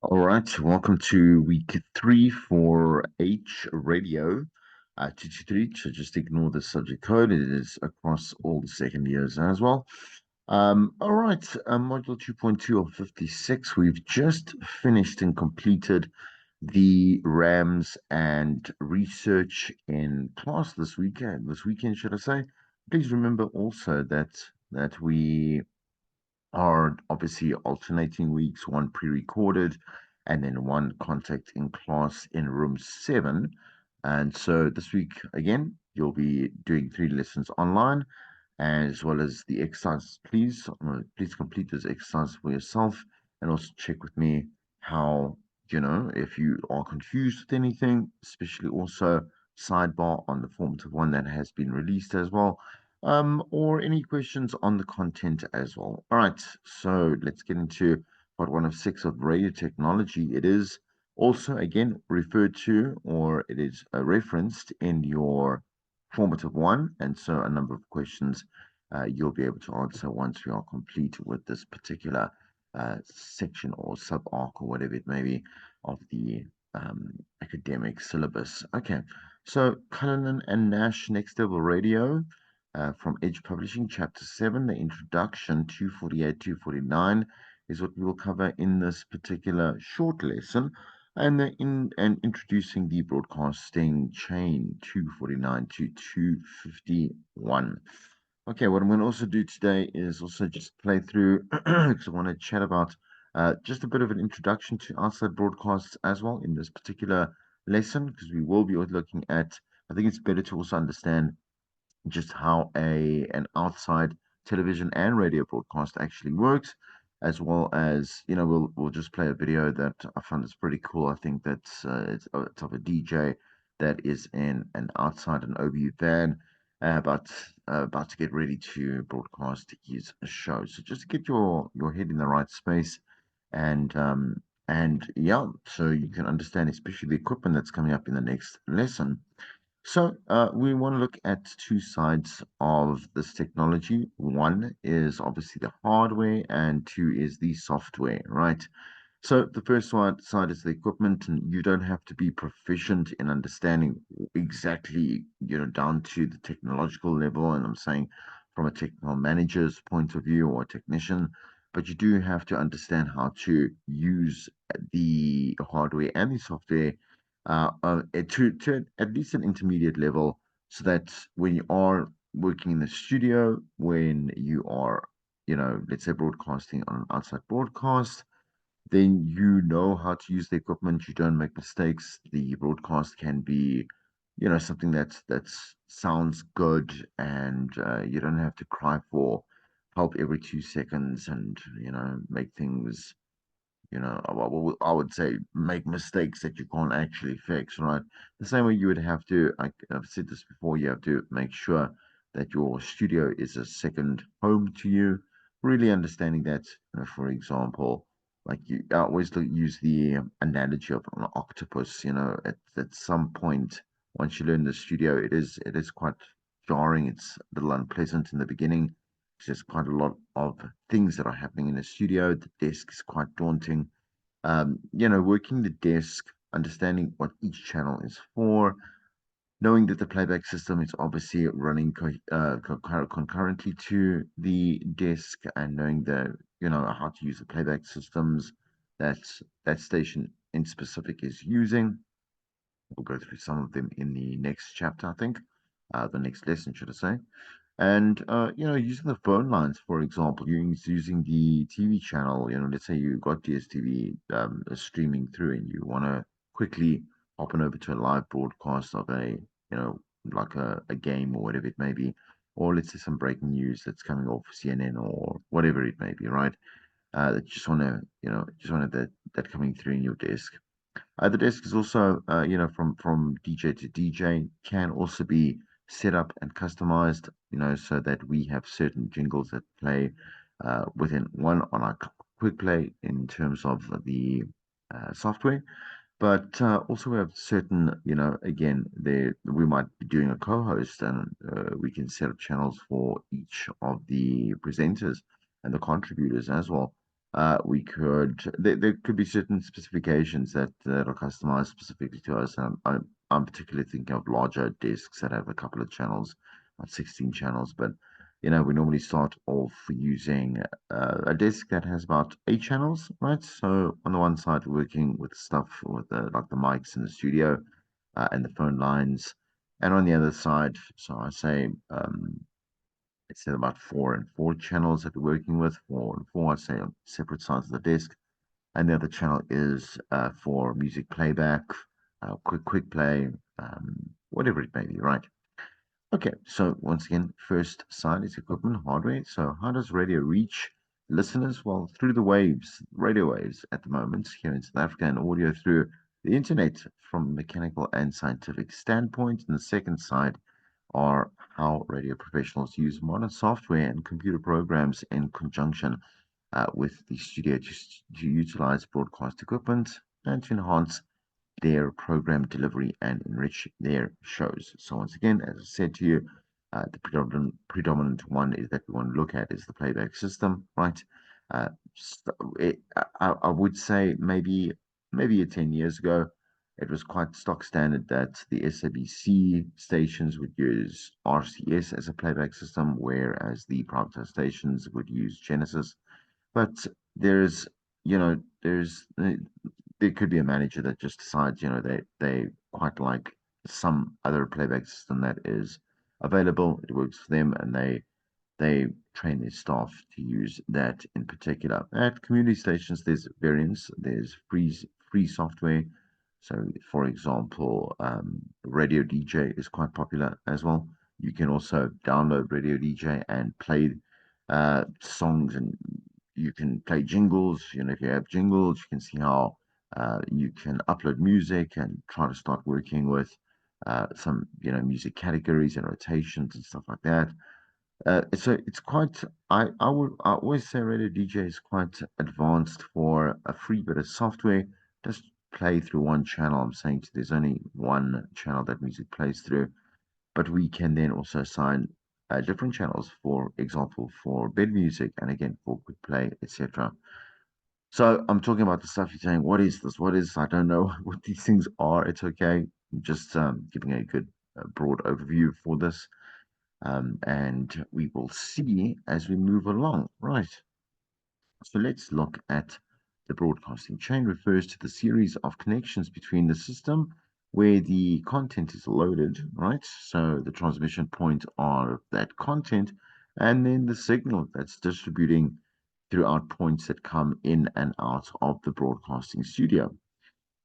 All right, welcome to week 3 for H Radio 223. So just ignore the subject code. It is across all the second years as well. All right, module 2.2 of 56. We've just finished and completed the RAMs and research in class this weekend. This weekend, should I say? Please remember also that we are obviously alternating weeks, one pre-recorded and then one contact in class in room 7. And so this week, again, you'll be doing 3 lessons online as well as the exercise. Please complete this exercise for yourself and also check with me how, if you are confused with anything, especially also sidebar on the formative one that has been released as well, or any questions on the content as well. All right, so let's get into part 1 of 6 of radio technology. It is also again referred to, or it is referenced in your formative one, and so a number of questions you'll be able to answer once we are complete with this particular section or sub arc or whatever it may be of the academic syllabus. Okay, so Cullinan and Nash Next Level Radio from Edge Publishing, Chapter 7, the introduction, 248, 249, is what we will cover in this particular short lesson. And introducing the broadcasting chain 249 to 251. Okay, what I'm going to also do today is also just play through because I want to chat about just a bit of an introduction to outside broadcasts as well in this particular lesson, because we will be looking at, I think it's better to also understand just how an outside television and radio broadcast actually works, as well as we'll just play a video that I found is pretty cool. I think that's it's of a DJ that is in an outside an OBU van, but about to get ready to broadcast his show. So just to get your head in the right space, and yeah, so you can understand especially the equipment that's coming up in the next lesson. So we want to look at 2 sides of this technology. One is obviously the hardware, and 2 is the software, right? So the first side is the equipment, and you don't have to be proficient in understanding exactly, down to the technological level. And I'm saying from a technical manager's point of view or a technician, but you do have to understand how to use the hardware and the software to at least an intermediate level, so that when you are working in the studio, when you are, let's say broadcasting on an outside broadcast, then you know how to use the equipment. You don't make mistakes. The broadcast can be, something that's sounds good, and you don't have to cry for help every 2 seconds, and make things. I would say make mistakes that you can't actually fix, right? The same way you would have to, I've said this before, you have to make sure that your studio is a second home to you. Really understanding that, for example, like I always use the analogy of an octopus. At some point, once you learn the studio, it is quite jarring. It's a little unpleasant in the beginning. There's quite a lot of things that are happening in the studio. The desk is quite daunting. Working the desk, understanding what each channel is for, knowing that the playback system is obviously running concurrently to the desk, and knowing how to use the playback systems that that station in specific is using. We'll go through some of them in the next chapter, I think, the next lesson, should I say. And using the phone lines, for example, using the TV channel. Let's say you got DSTV streaming through, and you want to quickly hop on over to a live broadcast of like a game or whatever it may be, or let's say some breaking news that's coming off CNN or whatever it may be, right? That you just want that coming through in your desk. The desk is also, from DJ to DJ, can also be set up and customized, so that we have certain jingles that play within one on our quick play in terms of the software. But also we have certain, again, there we might be doing a co-host, and we can set up channels for each of the presenters and the contributors as well. We could there could be certain specifications that are customized specifically to us. I'm particularly thinking of larger discs that have a couple of channels, not 16 channels, but we normally start off using a disc that has about 8 channels, right? So on the one side, we're working with stuff with like the mics in the studio and the phone lines, and on the other side, so I say it's about 4 and 4 channels that we're working with. 4 and 4, I say, on separate sides of the desk, and the other channel is for music playback, quick play, whatever it may be, right? Okay, so once again, first side is equipment, hardware. So how does radio reach listeners? Well, through the waves, radio waves at the moment here in South Africa, and audio through the internet from a mechanical and scientific standpoint. And the second side are how radio professionals use modern software and computer programs in conjunction with the studio to utilize broadcast equipment and to enhance their program delivery and enrich their shows. So once again, as I said to you, the predominant one is that we want to look at is the playback system, right? So I would say maybe 10 years ago, it was quite stock standard that the SABC stations would use RCS as a playback system, whereas the privatized stations would use Genesis. But there's, there could be a manager that just decides, they quite like some other playback system that is available. It works for them, and they train their staff to use that in particular. At community stations, there's variants. There's free software. So, for example, Radio DJ is quite popular as well. You can also download Radio DJ and play songs, and you can play jingles. If you have jingles, you can see how you can upload music and try to start working with some, music categories and rotations and stuff like that. So it's quite. I always say Radio DJ is quite advanced for a free bit of software. Just play through one channel. I'm saying there's only one channel that music plays through, but we can then also assign different channels, for example, for bed music and again for quick play, etc. So I'm talking about the stuff you're saying. What is this? What is? I don't know what these things are. It's okay. Just giving a good broad overview for this, and we will see as we move along. Right. So let's look at the broadcasting chain. Refers to the series of connections between the system where the content is loaded, right? So the transmission point of that content, and then the signal that's distributing throughout points that come in and out of the broadcasting studio.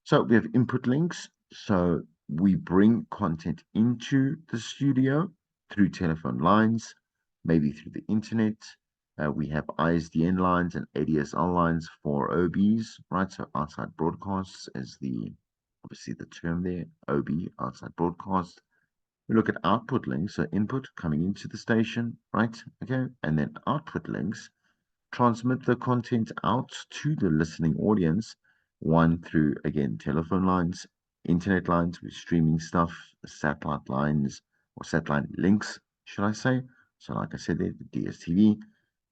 So we have input links. So we bring content into the studio through telephone lines, maybe through the internet. We have ISDN lines and ADSL lines for OBs, right? So outside broadcasts is obviously the term there, OB, outside broadcast. We look at output links, so input coming into the station, right? Okay, and then output links transmit the content out to the listening audience, one through, again, telephone lines, internet lines with streaming stuff, satellite lines, or satellite links, should I say. So, like I said, the DSTV,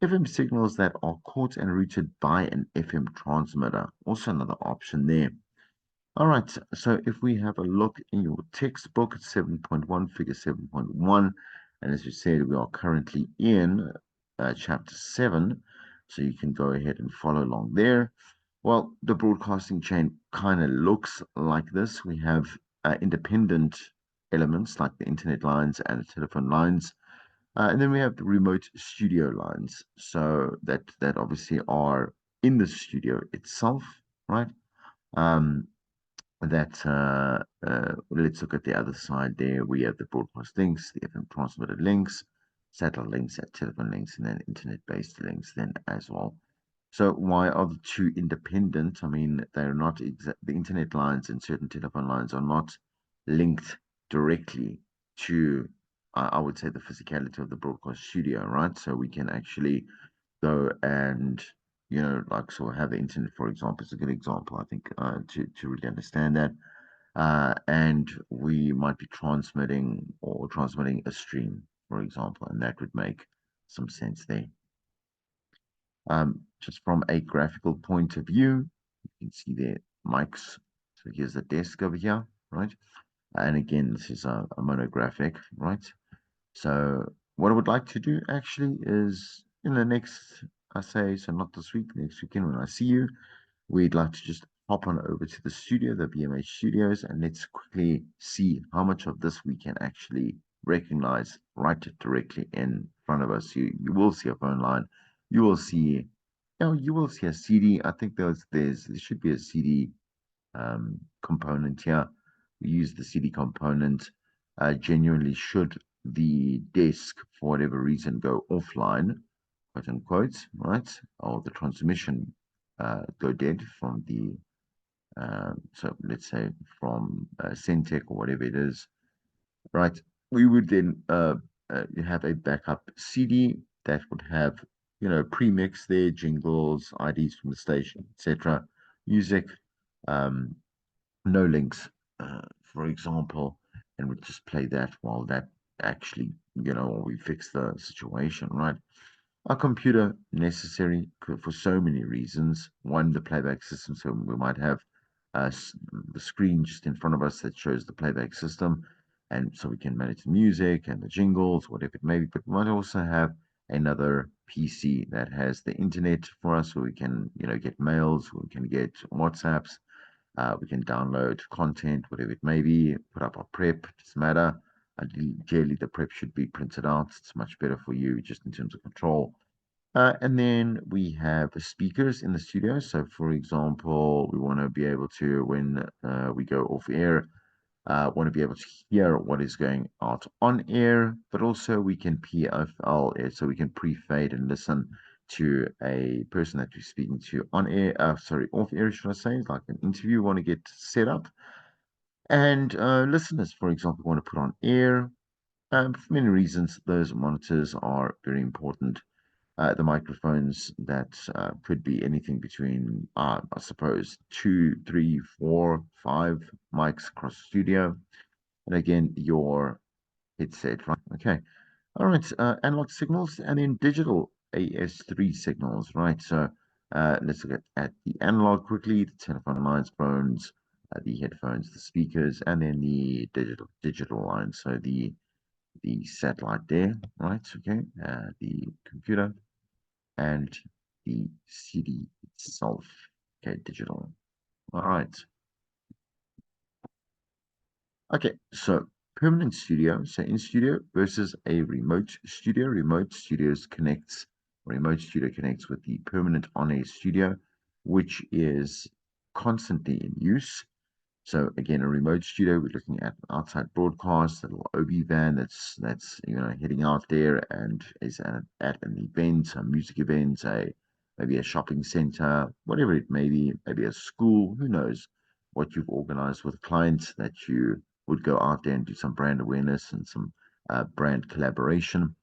FM signals that are caught and routed by an FM transmitter. Also, another option there. All right, so if we have a look in your textbook, it's 7.1, figure 7.1, and as you said, we are currently in chapter 7, so you can go ahead and follow along there. Well, the broadcasting chain kind of looks like this. We have independent elements like the internet lines and the telephone lines, and then we have the remote studio lines, so that obviously are in the studio itself, right? Um, that let's look at the other side there. We have the broadcast links, the FM transmitter links, satellite links, telephone links, and then internet-based links then as well. So why are the two independent? I mean, they're not the internet lines and certain telephone lines are not linked directly to, I would say, the physicality of the broadcast studio, right? So we can actually go and like so have the internet, for example, is a good example, I think, to really understand that. And we might be transmitting a stream, for example, and that would make some sense there. Just from a graphical point of view, you can see there mics. So here's the desk over here, right? And again, this is a monographic, right? So what I would like to do actually is in the next, I say, so not this week, next weekend when I see you, we'd like to just hop on over to the studio, the BMH studios, and let's quickly see how much of this we can actually recognize right directly in front of us. You will see a phone line, you will see, you will see a CD. I think there should be a CD component here. We use the CD component. Genuinely, should the disk for whatever reason go offline, quote unquote, right, or the transmission go dead from the so let's say from Centec or whatever it is, right? We would then have a backup CD that would have pre-mix there, jingles, IDs from the station, etc., music, um, no links, for example, and we just play that while that actually, we fix the situation, right? A computer necessary for so many reasons. One, the playback system, so we might have the screen just in front of us that shows the playback system, and so we can manage the music and the jingles, whatever it may be. But we might also have another PC that has the internet for us, so we can, get mails, we can get WhatsApps, we can download content, whatever it may be, put up our prep, doesn't matter. Ideally, the prep should be printed out. It's much better for you just in terms of control. And then we have the speakers in the studio. So, for example, we want to be able to, when we go off air, want to be able to hear what is going out on air, but also we can PFL it, so we can pre-fade and listen to a person that we're speaking to on air, sorry, off air, should I say, like an interview, want to get set up. And listeners, for example, want to put on air. For many reasons, those monitors are very important. The microphones that could be anything between, I suppose, two, three, four, five mics across the studio. And again, your headset, right? Okay. All right. Analog signals and then digital AS3 signals, right? So let's look at the analog quickly, the telephone lines, phones, the headphones, the speakers, and then the digital lines. So the satellite there, right? Okay. The computer and the CD itself. Okay, digital. All right. Okay, so permanent studio. So in studio versus a remote studio. Remote studio connects with the permanent on-air studio, which is constantly in use. So again, a remote studio, we're looking at an outside broadcast, a little OB van that's heading out there and is at an event, a music event, maybe a shopping center, whatever it may be, maybe a school, who knows what you've organized with clients that you would go out there and do some brand awareness and some brand collaboration.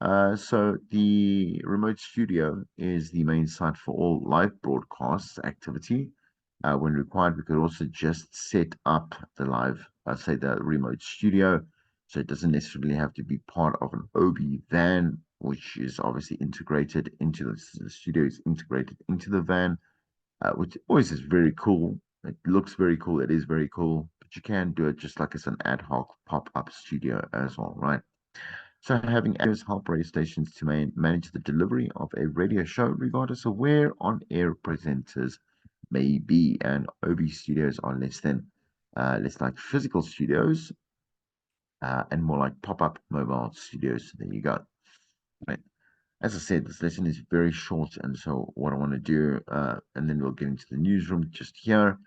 So the remote studio is the main site for all live broadcasts activity. When required, we could also just set up the say the remote studio. So it doesn't necessarily have to be part of an OB van, which is obviously integrated into the studio is integrated into the van, which always is very cool. It looks very cool. It is very cool, but you can do it just like as an ad hoc pop-up studio as well, right? So having actors help radio stations to manage the delivery of a radio show, regardless of where on-air presenters may be. And OB studios are less like physical studios, and more like pop-up mobile studios. There you go. Right. As I said, this lesson is very short, and so what I want to do, and then we'll get into the newsroom just here.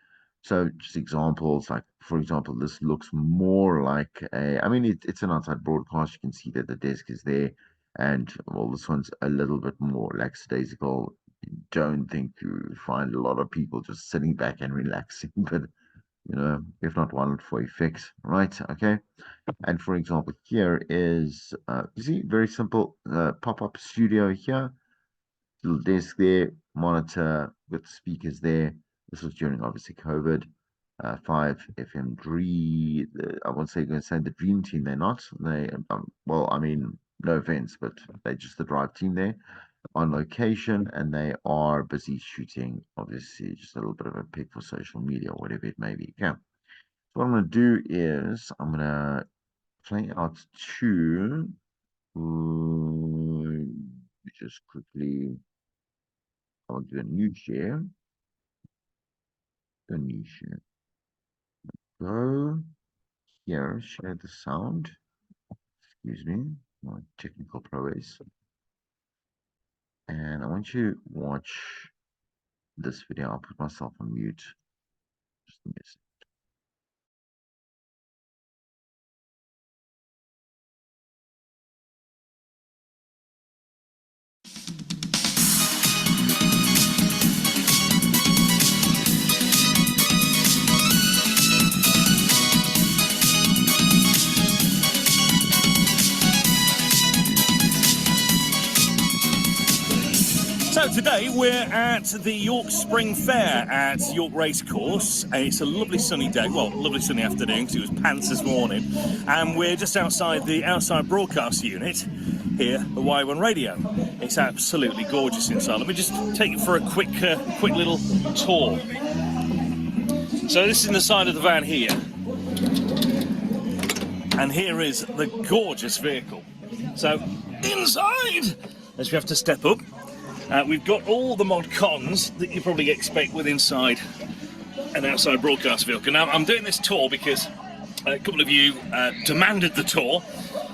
So just examples, like for example, this looks more like I mean, it's an outside broadcast. You can see that the desk is there, and well, this one's a little bit more lackadaisical. Don't think you find a lot of people just sitting back and relaxing, but if not one for effects, right? Okay. And for example, here is, you see, very simple pop-up studio here, little desk there, monitor with speakers there. This was during obviously COVID. 5 FM Dream. I won't say going to say the Dream Team. They're not. Well, I mean, no offense, but they're just the drive team there. on location, and they are busy shooting, obviously, just a little bit of a pic for social media or whatever it may be. Okay. So what I'm going to do is I'm going to play out two. Just quickly, I'll do a new share. A new share. Go here, share the sound. Excuse me, my technical prowess. And I want you to watch this video. I'll put myself on mute. Just a minute. So today we're at the York Spring Fair at York Racecourse. It's a lovely sunny day, well, lovely sunny afternoon because it was pants this morning, and we're just outside the outside broadcast unit here at Y1 Radio. It's absolutely gorgeous inside. Let me just take you for a quick little tour. So this is the side of the van here, and here is the gorgeous vehicle. So inside, as we have to step up, we've got all the mod cons that you probably expect with inside an outside broadcast vehicle. Now, I'm doing this tour because a couple of you demanded the tour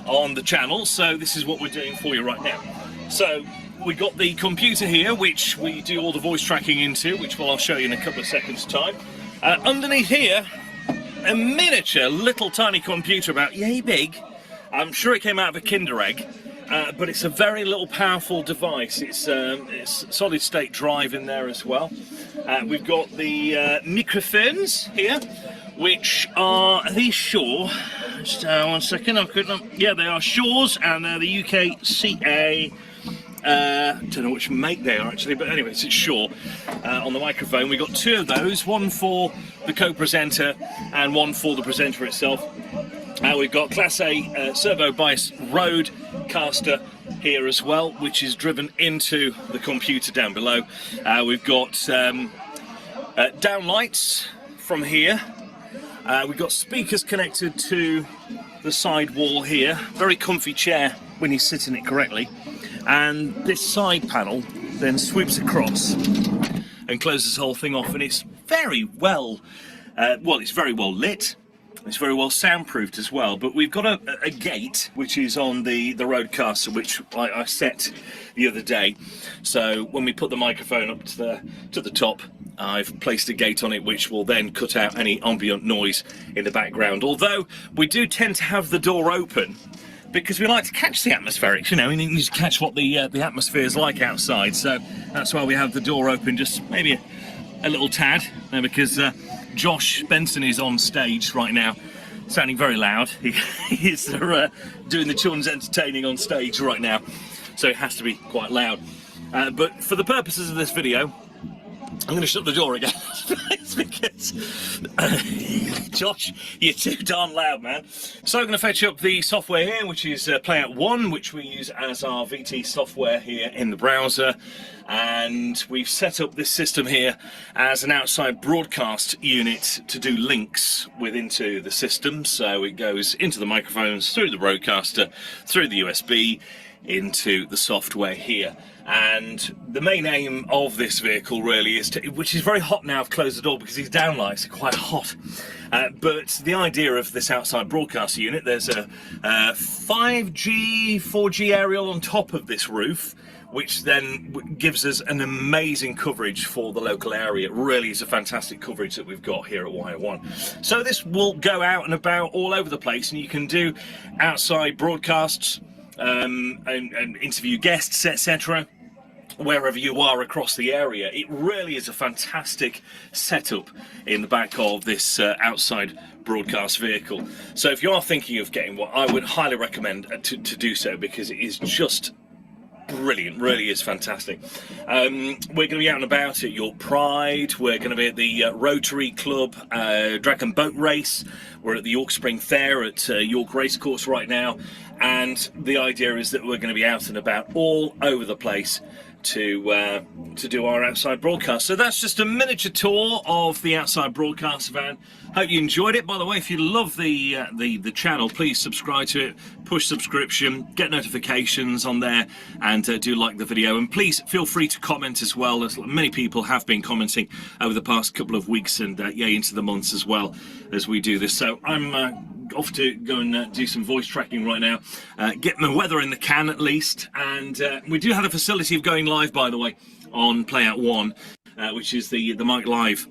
on the channel, so this is what we're doing for you right now. So we've got the computer here, which we do all the voice tracking into, which I'll show you in a couple of seconds' time. Underneath here, a miniature little tiny computer about yay big. I'm sure it came out of a Kinder Egg. But it's a very little powerful device. It's solid state drive in there as well. We've got the microphones here, which are these Shure. Just 1 second, yeah, they are Shure's, and they're the UK CA. Don't know which make they are actually, but anyways, it's Shure on the microphone. We've got two of those, one for the co-presenter and one for the presenter itself. We've got Class A servo bias roadcaster here as well, which is driven into the computer down below. We've got downlights from here. We've got speakers connected to the side wall here. Very comfy chair when you sit in it correctly. And this side panel then sweeps across and closes the whole thing off, and it's very well, it's very well lit. It's very well soundproofed as well, but we've got a gate which is on the roadcaster, which I set the other day. So when we put the microphone up to the top, I've placed a gate on it which will then cut out any ambient noise in the background. Although we do tend to have the door open because we like to catch the atmospherics, you know, and you need to catch what the atmosphere is like outside. So that's why we have the door open, just maybe a little tad, because Josh Benson is on stage right now, sounding very loud. He is doing the children's entertaining on stage right now, so it has to be quite loud. But for the purposes of this video, I'm going to shut the door again. It's because Josh, you're too darn loud, man. So I'm going to fetch up the software here, which is Playout 1, which we use as our VT software here in the browser. And we've set up this system here as an outside broadcast unit to do links into the system. So it goes into the microphones, through the broadcaster, through the USB, into the software here. And the main aim of this vehicle really is to, which is very hot now, I've closed the door because these downlights are quite hot, but the idea of this outside broadcast unit, there's a 5G, 4G aerial on top of this roof, which then gives us an amazing coverage for the local area. It really is a fantastic coverage that we've got here at Y1. So this will go out and about all over the place, and you can do outside broadcasts, and interview guests, etc., wherever you are across the area. It really is a fantastic setup in the back of this outside broadcast vehicle. So if you are thinking of getting one, I would highly recommend to do so, because it is just brilliant, really is fantastic. We're going to be out and about at York Pride, we're going to be at the Rotary Club Dragon Boat Race, we're at the York Spring Fair at York Racecourse right now, and the idea is that we're going to be out and about all over the place to do our outside broadcast. So that's just a miniature tour of the outside broadcast van. Hope you enjoyed it. By the way, if you love the channel, please subscribe to it, push subscription, get notifications on there, and do like the video. And please feel free to comment as well, as many people have been commenting over the past couple of weeks and into the months as well as we do this. So I'm off to go and do some voice tracking right now, getting the weather in the can at least, and we do have a facility of going live, by the way, on Playout 1, which is the Mic Live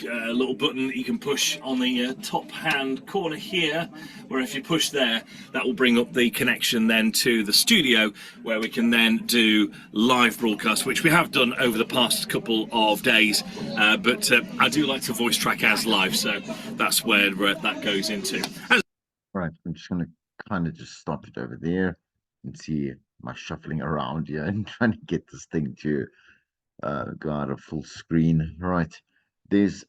little button that you can push on the top hand corner here, where if you push there, that will bring up the connection then to the studio, where we can then do live broadcasts, which we have done over the past couple of days, but I do like to voice track as live, so that's where that goes into. Right, I'm just going to kind of just stop it over there and see my shuffling around here and trying to get this thing to go out of full screen. Right, there's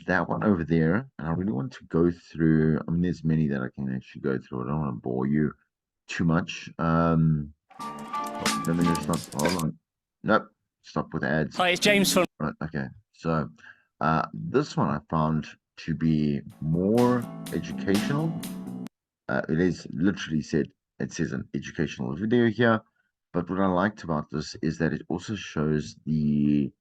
that one over there, and I really want to go through. I mean, there's many that I can actually go through. I don't want to bore you too much. Let me just stop. Hold on. Nope. Stop with ads. Hi, it's James from. Right. Okay. So, this one I found to be more educational. It is literally it says an educational video here, but what I liked about this is that it also shows the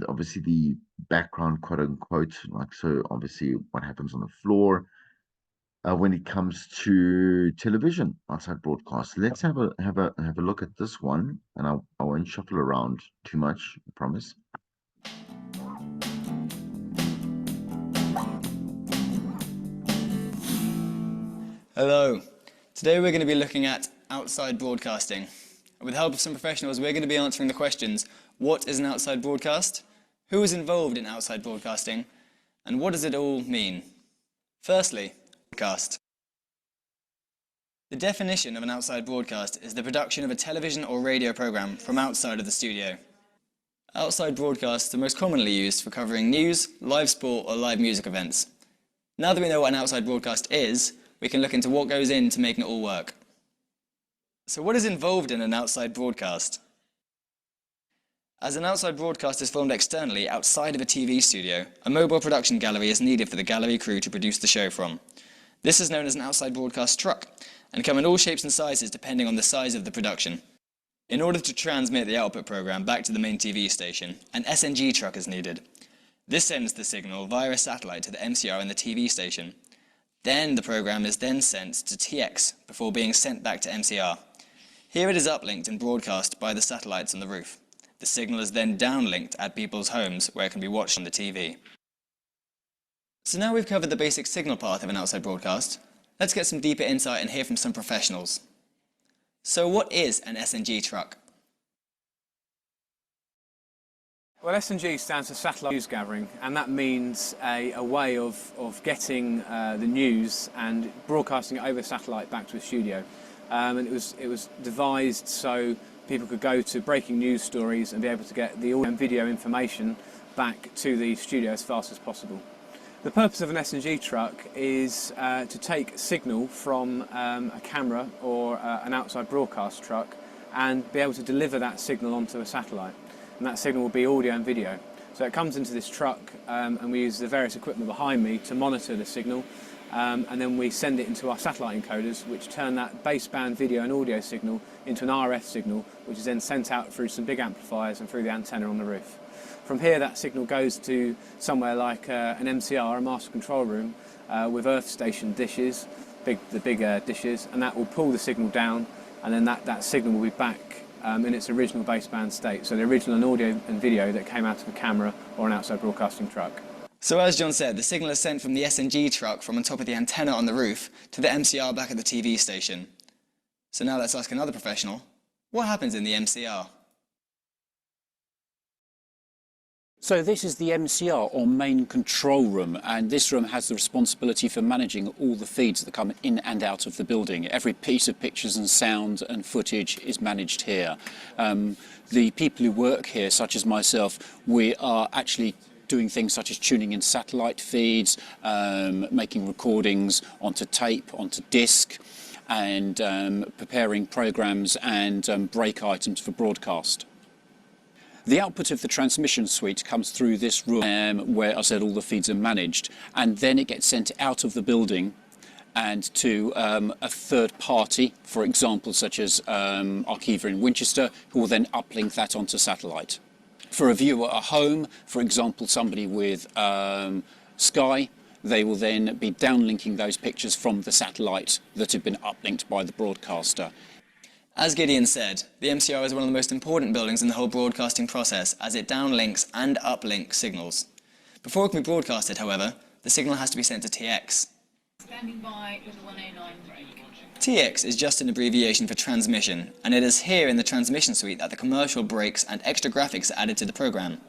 obviously the background, quote unquote, like, so obviously what happens on the floor when it comes to television outside broadcast. Let's have a look at this one, and I won't shuffle around too much, I promise. Hello. Today we're going to be looking at outside broadcasting. With the help of some professionals, we're going to be answering the questions: what is an outside broadcast? Who is involved in outside broadcasting? And what does it all mean? Firstly, broadcast. The definition of an outside broadcast is the production of a television or radio program from outside of the studio. Outside broadcasts are most commonly used for covering news, live sport, or live music events. Now that we know what an outside broadcast is, we can look into what goes into making it all work. So what is involved in an outside broadcast? As an outside broadcast is filmed externally outside of a TV studio, a mobile production gallery is needed for the gallery crew to produce the show from. This is known as an outside broadcast truck, and come in all shapes and sizes depending on the size of the production. In order to transmit the output program back to the main TV station, an SNG truck is needed. This sends the signal via a satellite to the MCR in the TV station. Then the program is then sent to TX before being sent back to MCR. Here it is uplinked and broadcast by the satellites on the roof. The signal is then downlinked at people's homes where it can be watched on the TV. So now we've covered the basic signal path of an outside broadcast, let's get some deeper insight and hear from some professionals. So what is an SNG truck? Well, SNG stands for Satellite News Gathering, and that means a way of getting the news and broadcasting it over satellite back to a studio. And it was devised so people could go to breaking news stories and be able to get the audio and video information back to the studio as fast as possible. The purpose of an SNG truck is to take signal from a camera or an outside broadcast truck and be able to deliver that signal onto a satellite. And that signal will be audio and video. So it comes into this truck and we use the various equipment behind me to monitor the signal, and then we send it into our satellite encoders, which turn that baseband video and audio signal into an RF signal, which is then sent out through some big amplifiers and through the antenna on the roof. From here that signal goes to somewhere like an MCR, a master control room, with earth station dishes, the big dishes, and that will pull the signal down, and then that signal will be back in its original baseband state, so the original audio and video that came out of a camera or an outside broadcasting truck. So as John said, the signal is sent from the SNG truck from on top of the antenna on the roof to the MCR back at the TV station. So now let's ask another professional, what happens in the MCR? So this is the MCR, or main control room, and this room has the responsibility for managing all the feeds that come in and out of the building. Every piece of pictures and sound and footage is managed here. The people who work here, such as myself, we are actually doing things such as tuning in satellite feeds, making recordings onto tape, onto disc. and preparing programs and break items for broadcast. The output of the transmission suite comes through this room where I said all the feeds are managed, and then it gets sent out of the building and to a third party, for example, such as Archiva in Winchester, who will then uplink that onto satellite. For a viewer at home, for example, somebody with Sky, they will then be downlinking those pictures from the satellite that have been uplinked by the broadcaster. As Gideon said, the MCR is one of the most important buildings in the whole broadcasting process, as it downlinks and uplinks signals. Before it can be broadcasted, however, the signal has to be sent to TX. Standing by with a 109 break. TX is just an abbreviation for transmission, and it is here in the transmission suite that the commercial breaks and extra graphics are added to the program.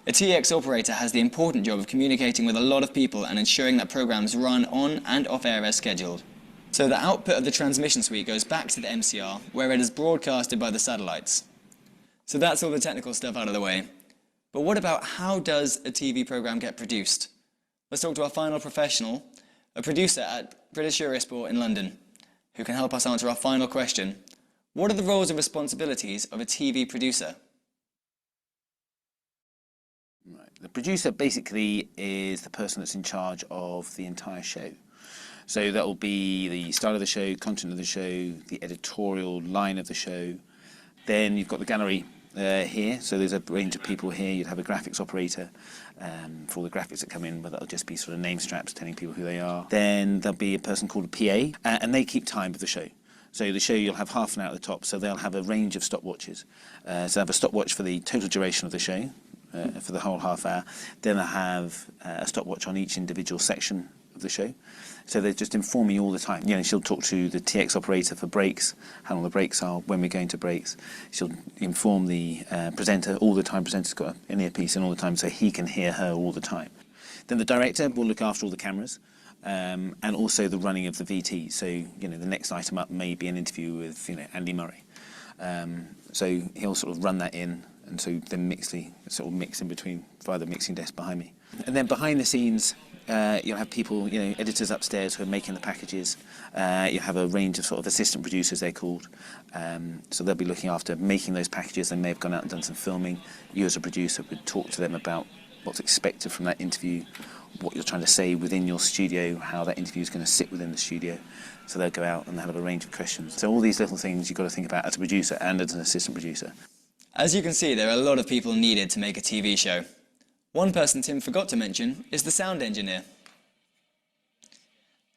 A TX operator has the important job of communicating with a lot of people and ensuring that programs run on and off air as scheduled. So the output of the transmission suite goes back to the MCR, where it is broadcasted by the satellites. So that's all the technical stuff out of the way. But what about how does a TV program get produced? Let's talk to our final professional, a producer at British Eurosport in London, who can help us answer our final question. What are the roles and responsibilities of a TV producer? Right. The producer basically is the person that's in charge of the entire show. So that will be the style of the show, content of the show, the editorial line of the show. Then you've got the gallery here, so there's a range of people here. You'd have a graphics operator for all the graphics that come in, but that'll just be sort of name straps telling people who they are. Then there'll be a person called a PA, and they keep time with the show. So the show, you'll have half an hour at the top, so they'll have a range of stopwatches. So they have a stopwatch for the total duration of the show, for the whole half hour. Then I have a stopwatch on each individual section of the show. So they just inform me all the time. You know, she'll talk to the TX operator for breaks, how long the breaks are, when we're going to breaks. She'll inform the presenter all the time. Presenter's got an earpiece in all the time, so he can hear her all the time. Then the director will look after all the cameras and also the running of the VT. So, you know, the next item up may be an interview with, you know, Andy Murray. So he'll sort of run that in, and so then mix in between via the mixing desk behind me. And then behind the scenes, you'll have people, you know, editors upstairs who are making the packages. You have a range of sort of assistant producers, they're called. So they'll be looking after making those packages. They may have gone out and done some filming. You as a producer would talk to them about what's expected from that interview, what you're trying to say within your studio, how that interview is going to sit within the studio. So they'll go out and they'll have a range of questions. So all these little things you've got to think about as a producer and as an assistant producer. As you can see, there are a lot of people needed to make a TV show. One person Tim forgot to mention is the sound engineer.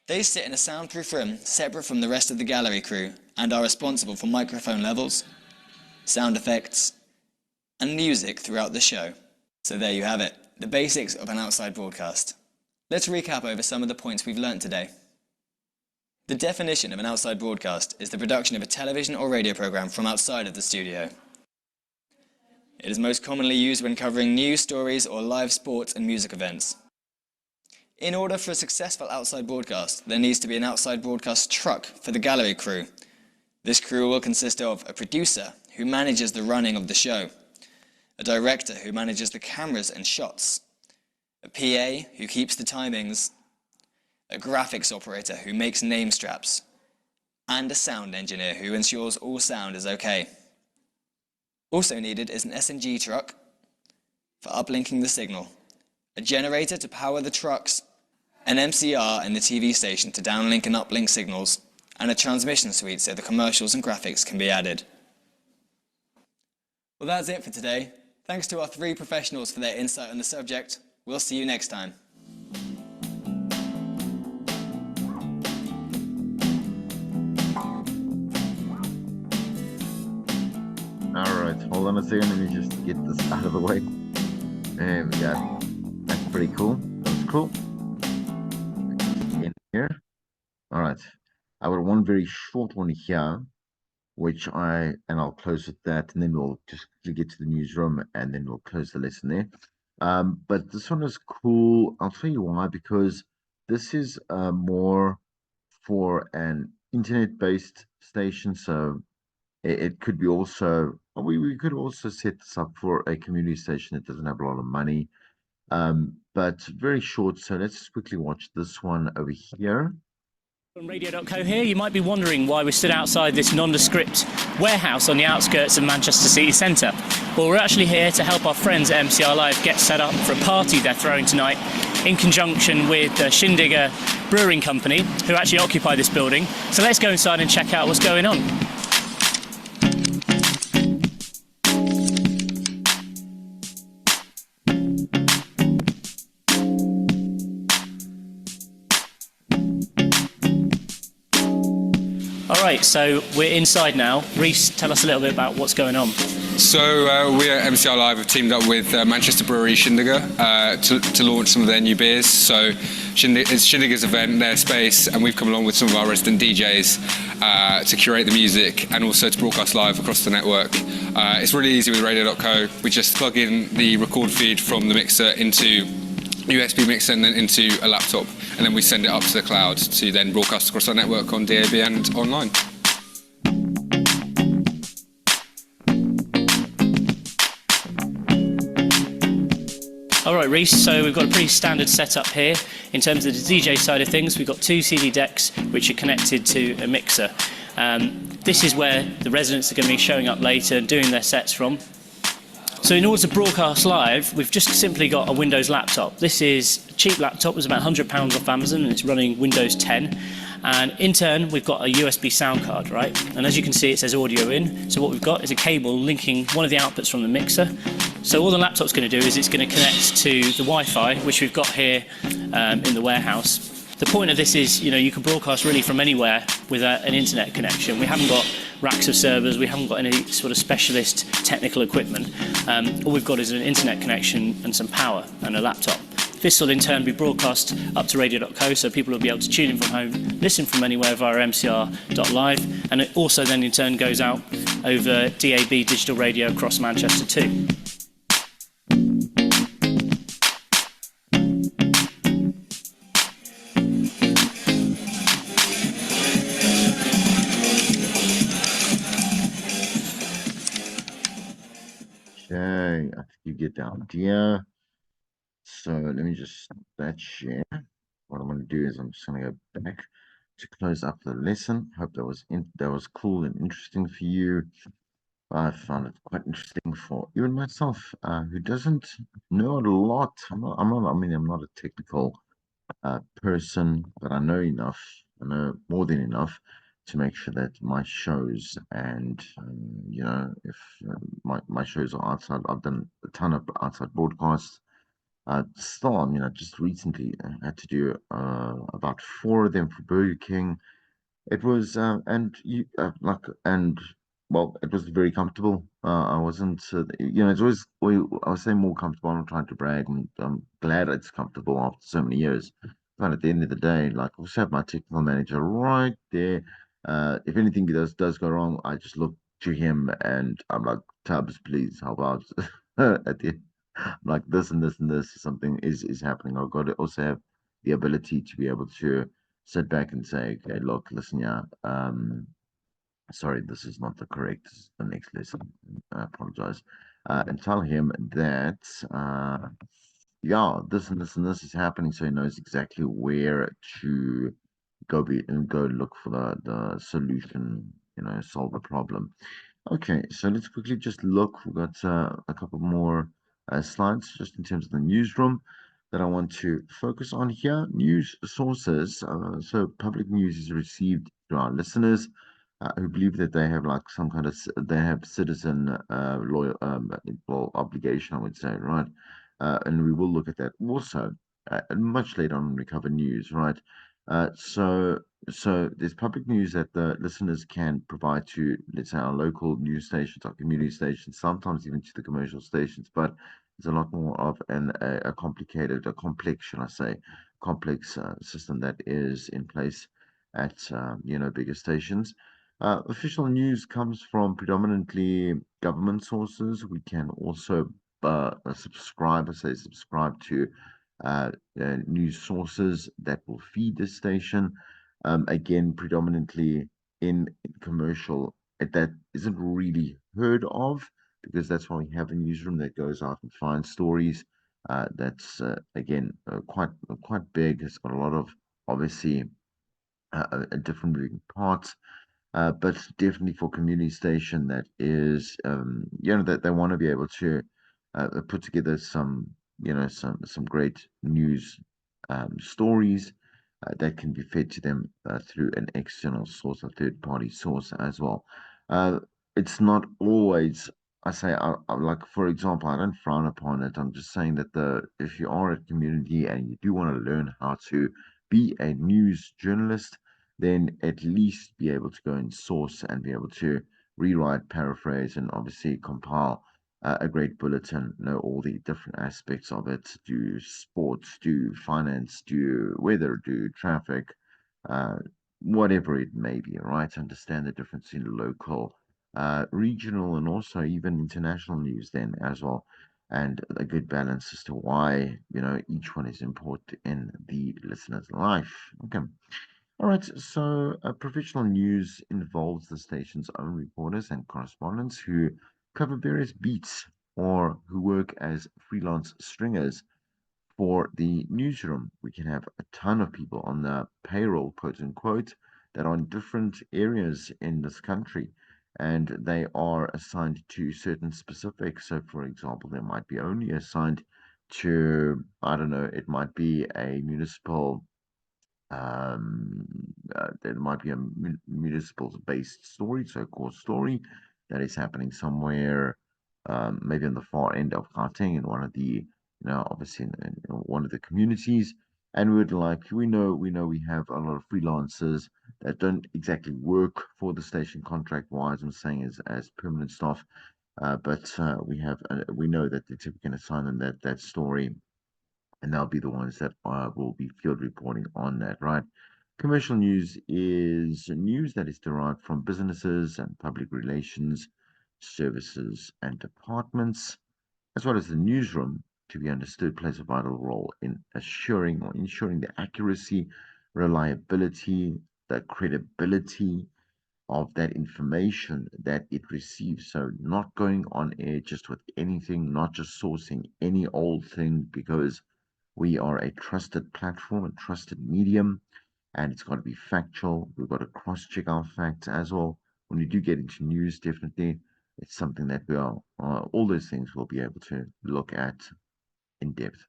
They sit in a soundproof room separate from the rest of the gallery crew and are responsible for microphone levels, sound effects, and music throughout the show. So there you have it, the basics of an outside broadcast. Let's recap over some of the points we've learnt today. The definition of an outside broadcast is the production of a television or radio program from outside of the studio. It is most commonly used when covering news stories or live sports and music events. In order for a successful outside broadcast, there needs to be an outside broadcast truck for the gallery crew. This crew will consist of a producer who manages the running of the show, a director who manages the cameras and shots, a PA who keeps the timings, a graphics operator who makes name straps, and a sound engineer who ensures all sound is okay. Also needed is an S&G truck for uplinking the signal, a generator to power the trucks, an MCR and the TV station to downlink and uplink signals, and a transmission suite so the commercials and graphics can be added. Well, that's it for today. Thanks to our three professionals for their insight on the subject. We'll see you next time. Alright, hold on a second, let me just get this out of the way. There we go. That's pretty cool. That's cool. In here. Alright. I got one very short one here, I'll close with that, and then we'll just quickly get to the newsroom, and then we'll close the lesson there. But this one is cool. I'll tell you why, because this is more for an internet-based station, so it could be also, we could also set this up for a community station that doesn't have a lot of money, but very short. So let's just quickly watch this one over here. From Radio.co here, you might be wondering why we stood outside this nondescript warehouse on the outskirts of Manchester City Centre. Well, we're actually here to help our friends at MCR Live get set up for a party they're throwing tonight in conjunction with the Shindigger Brewing Company, who actually occupy this building. So let's go inside and check out what's going on. Alright, so we're inside now. Reese, tell us a little bit about what's going on. So we at MCR Live have teamed up with Manchester brewery Shindigger to launch some of their new beers. So it's Shindigger's event, their space, and we've come along with some of our resident DJs to curate the music and also to broadcast live across the network. It's really easy with Radio.co. We just plug in the record feed from the mixer into USB mixer and then into a laptop, and then we send it up to the cloud to then broadcast across our network on DAB and online. All right, Reese, so we've got a pretty standard setup here. In terms of the DJ side of things, we've got 2 CD decks which are connected to a mixer. This is where the residents are going to be showing up later and doing their sets from. So in order to broadcast live, we've just simply got a Windows laptop. This is a cheap laptop, it's about £100 off Amazon, and it's running Windows 10. And in turn, we've got a USB sound card, right? And as you can see, it says audio in. So what we've got is a cable linking one of the outputs from the mixer. So all the laptop's going to do is it's going to connect to the Wi-Fi, which we've got here in the warehouse. The point of this is, you can broadcast really from anywhere with an internet connection. We haven't got racks of servers, we haven't got any sort of specialist technical equipment. All we've got is an internet connection and some power and a laptop. This will in turn be broadcast up to Radio.co, so people will be able to tune in from home, listen from anywhere via mcr.live, and it also then in turn goes out over DAB digital radio across Manchester too. Okay, I think you get the idea. So let me just that share. What I'm going to do is I'm just going to go back to close up the lesson. Hope that was cool and interesting for you. I found it quite interesting for even myself, who doesn't know a lot. I'm not a technical person, but I know enough. I know more than enough to make sure that my shows and if my shows are outside. I've done a ton of outside broadcasts. Still, just recently I had to do about 4 of them for Burger King. It was it was very comfortable. I wasn't, it's always I was saying more comfortable. I'm not trying to brag. I'm glad it's comfortable after so many years. But at the end of the day, like I also have my technical manager right there. If anything does go wrong, I just look to him and I'm like, Tubbs, please help out. At the like this and this and this something is happening. I've got to also have the ability to be able to sit back and say, okay, look, listen, yeah, sorry, this is not the correct, this is the next lesson. I apologize. And tell him that yeah, this and this and this is happening, so he knows exactly where to go look for the solution, solve the problem. Okay, so let's quickly just look. We've got a couple more slides just in terms of the newsroom that I want to focus on here. News sources. So public news is received to our listeners who believe that they have like some kind of they have citizen loyal obligation, I would say, right? And we will look at that also much later on when we cover news, right? So there's public news that the listeners can provide to, let's say, our local news stations, our community stations, sometimes even to the commercial stations. But there's a lot more of a complex, shall I say, complex system that is in place at bigger stations. Official news comes from predominantly government sources. We can also subscribe to news sources that will feed the station. Again, predominantly in commercial, that isn't really heard of because that's why we have a newsroom that goes out and finds stories. That's again quite big. It's got a lot of obviously different moving parts. But definitely for community station that is, that they want to be able to put together some, some great news stories that can be fed to them through an external source, a third-party source as well. Uh, it's not always, I say, like for example, I don't frown upon it. I'm just saying that if you are a community and you do want to learn how to be a news journalist, then at least be able to go and source and be able to rewrite, paraphrase, and obviously compile a great bulletin, know all the different aspects of it, do sports, do finance, do weather, do traffic, uh, whatever it may be, right? Understand the difference in local, regional, and also even international news then as well. And a good balance as to why, each one is important in the listener's life. Okay. All right, so professional news involves the station's own reporters and correspondents who cover various beats or who work as freelance stringers for the newsroom. We can have a ton of people on the payroll, quote unquote, that are in different areas in this country and they are assigned to certain specifics. So, for example, they might be only assigned to, I don't know, it might be a municipal um, there might be a municipal-based story, so-called story, that is happening somewhere, maybe on the far end of Gauteng in one of the, obviously in one of the communities. And we know we have a lot of freelancers that don't exactly work for the station contract-wise. I'm saying as permanent staff, but we know that they're typically going to assign them that story and they'll be the ones that will be field reporting on that, right? Commercial news is news that is derived from businesses and public relations, services, and departments, as well as the newsroom, to be understood, plays a vital role in assuring or ensuring the accuracy, reliability, the credibility of that information that it receives. So, not going on air just with anything, not just sourcing any old thing, because we are a trusted platform, a trusted medium, and it's got to be factual. We've got to cross check our facts as well. When we do get into news, definitely it's something that all those things we'll be able to look at in depth.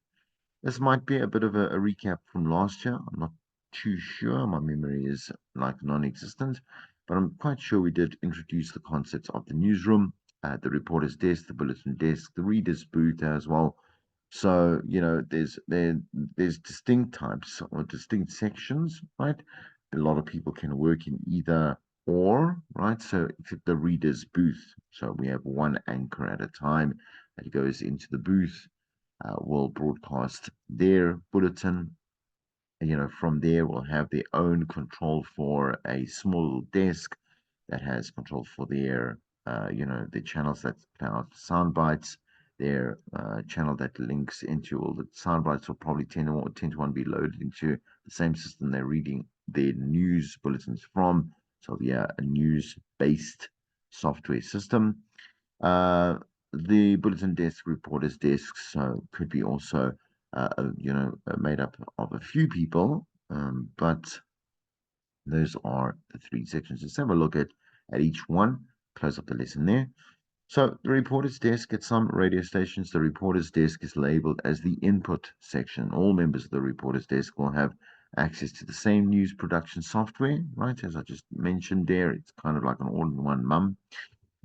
This might be a bit of a recap from last year. I'm not too sure. My memory is like non-existent, but I'm quite sure we did introduce the concepts of the newsroom, the reporter's desk, the bulletin desk, the reader's booth as well. So, there's distinct types or distinct sections, right? A lot of people can work in either or, right? So, except the reader's booth. So we have one anchor at a time that goes into the booth, will broadcast their bulletin. From there, we'll have their own control for a small desk that has control for the channels that play out sound bites, their channel that links into all the sound bites will probably tend to want to be loaded into the same system they're reading their news bulletins from. So, yeah, a news-based software system. Uh, the bulletin desk, reporters' desks, could be also, made up of a few people, but those are the three sections. Let's have a look at each one. Close up the lesson there. So the reporter's desk at some radio stations, the reporter's desk is labeled as the input section. All members of the reporter's desk will have access to the same news production software, right? As I just mentioned there, it's kind of like an all-in-one mum.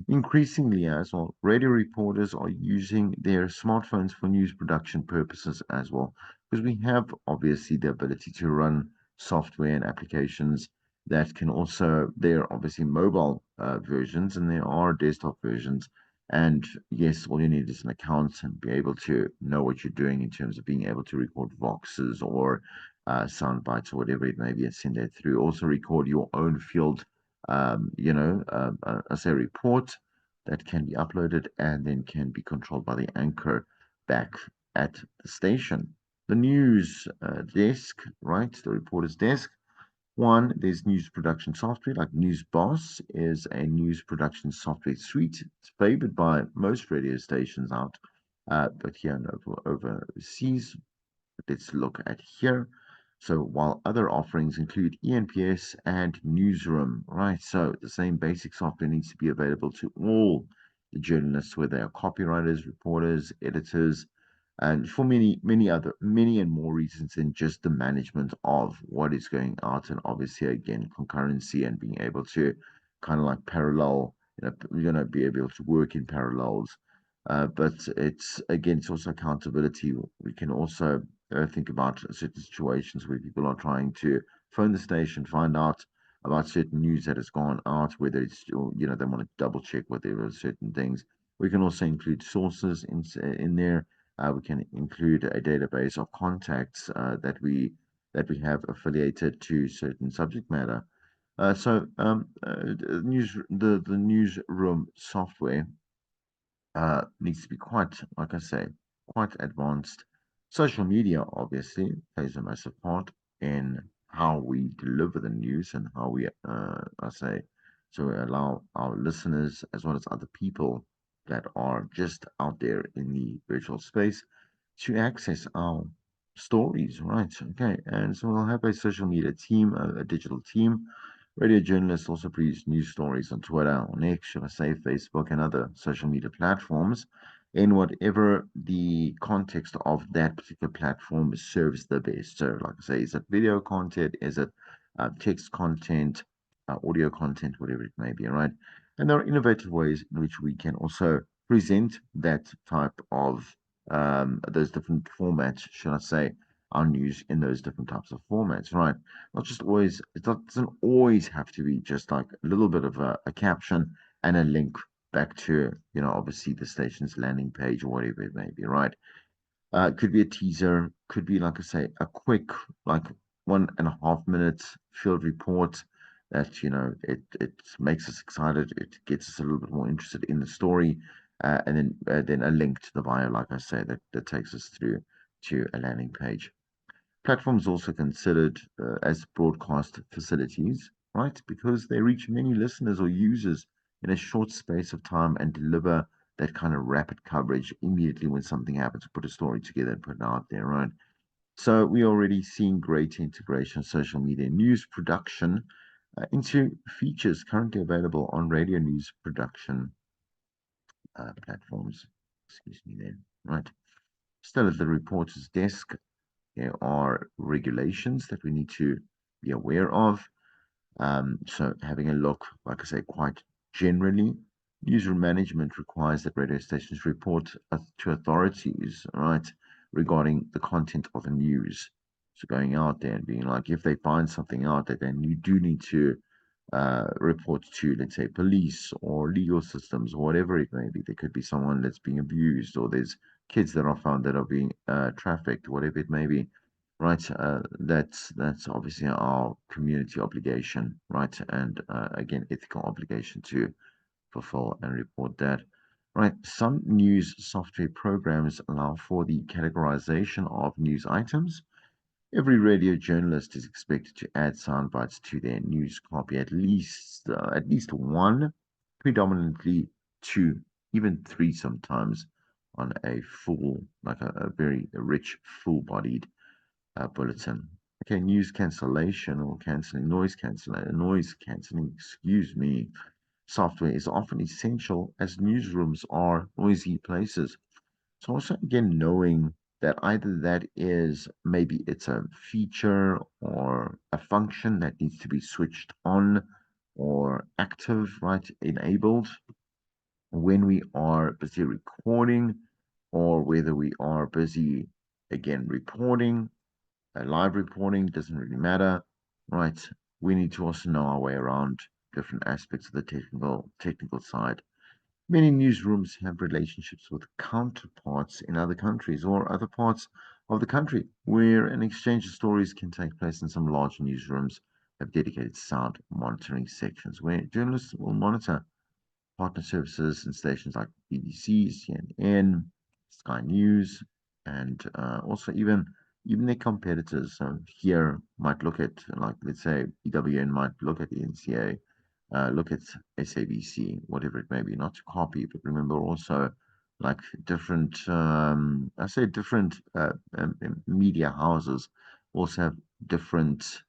Increasingly, as well, radio reporters are using their smartphones for news production purposes as well, because we have obviously the ability to run software and applications that can also, there are obviously mobile versions and there are desktop versions. And yes, all you need is an account and be able to know what you're doing in terms of being able to record voxes or sound bites or whatever it may be and send that through. Also, record your own field as a report that can be uploaded and then can be controlled by the anchor back at the station. The news desk, right? The reporter's desk. One, there's news production software like News Boss is a news production software suite. It's favored by most radio stations out, but here and overseas. Let's look at here. So while other offerings include ENPS and Newsroom, right? So the same basic software needs to be available to all the journalists, whether they are copywriters, reporters, editors, and for many and more reasons than just the management of what is going out, and obviously again concurrency and being able to kind of like parallel, you're going to be able to work in parallels. But it's also accountability. We can also think about certain situations where people are trying to phone the station, find out about certain news that has gone out, whether it's, they want to double check whether are certain things. We can also include sources in there. We can include a database of contacts that we have affiliated to certain subject matter. The newsroom software needs to be quite, like I say, quite advanced. Social media obviously plays a massive part in how we deliver the news and how I say, so we allow our listeners as well as other people that are just out there in the virtual space to access our stories, right? Okay, and so we'll have a social media team, a digital team. Radio journalists also produce news stories on Twitter, on X, should I say, Facebook, and other social media platforms in whatever the context of that particular platform serves the best. So, like I say, is it video content? Is it text content, audio content, whatever it may be, right? And there are innovative ways in which we can also present that type of those different formats, should I say, our news in those different types of formats, right? Not just always, it doesn't always have to be just like a little bit of a caption and a link back to, obviously the station's landing page or whatever it may be, right? It could be a teaser, could be, like I say, a quick, like 1.5 minute field report that, it makes us excited, it gets us a little bit more interested in the story, and then a link to the bio, like I say, that takes us through to a landing page. Platforms also considered as broadcast facilities, right? Because they reach many listeners or users in a short space of time and deliver that kind of rapid coverage immediately when something happens. Put a story together and put it out there, right? So we're already seeing great integration of social media news production into features currently available on radio news production platforms. Excuse me, then, right? Still at the reporter's desk, there are regulations that we need to be aware of. So having a look, like I say, quite generally, newsroom management requires that radio stations report to authorities, right, regarding the content of the news. So going out there and being like, if they find something out there, then you do need to report to, let's say, police or legal systems or whatever it may be. There could be someone that's being abused, or there's kids that are found that are being trafficked, whatever it may be, right? That's obviously our community obligation, right? And again, ethical obligation to fulfill and report that. Right, some news software programs allow for the categorization of news items. Every radio journalist is expected to add sound bites to their news copy, at least one, predominantly two, even three sometimes, on a full, like a very rich, full-bodied bulletin. Okay, news cancellation or noise cancelling, excuse me, software is often essential as newsrooms are noisy places. So also again knowing that either that is maybe it's a feature or a function that needs to be switched on or active, right, enabled when we are busy recording, or whether we are busy again reporting, live reporting, doesn't really matter, right? We need to also know our way around different aspects of the technical side. Many newsrooms have relationships with counterparts in other countries or other parts of the country where an exchange of stories can take place, and some large newsrooms have dedicated sound monitoring sections where journalists will monitor partner services and stations like BBC, CNN, Sky News, and also even their competitors. So here might look at, like, let's say EWN might look at the NCA, look at SABC, whatever it may be, not to copy, but remember also like different, I say different media houses also have different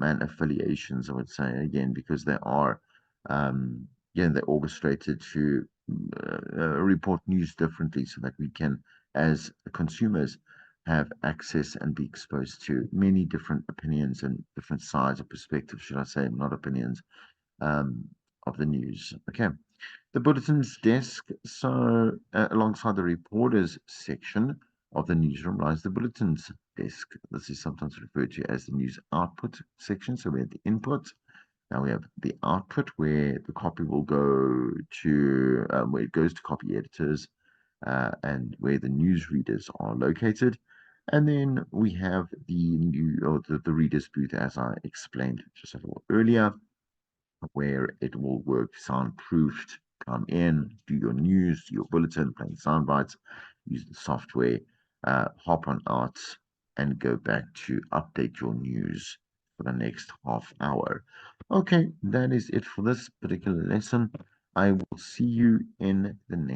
affiliations, I would say, again, because they are, they're orchestrated to report news differently so that we can, as consumers, have access and be exposed to many different opinions and different sides or perspectives, should I say, not opinions, um, of the news. Okay. The bulletin's desk. So, alongside the reporters section of the newsroom lies the bulletin's desk. This is sometimes referred to as the news output section. So, we have the input. Now we have the output where the copy will go to, where it goes to copy editors and where the news readers are located. And then we have the reader's booth, as I explained just a little earlier, where it will work soundproofed. Come in, do your news, do your bulletin, playing sound bites, use the software, hop on out, and go back to update your news for the next half hour. Okay, that is it for this particular lesson. I will see you in the next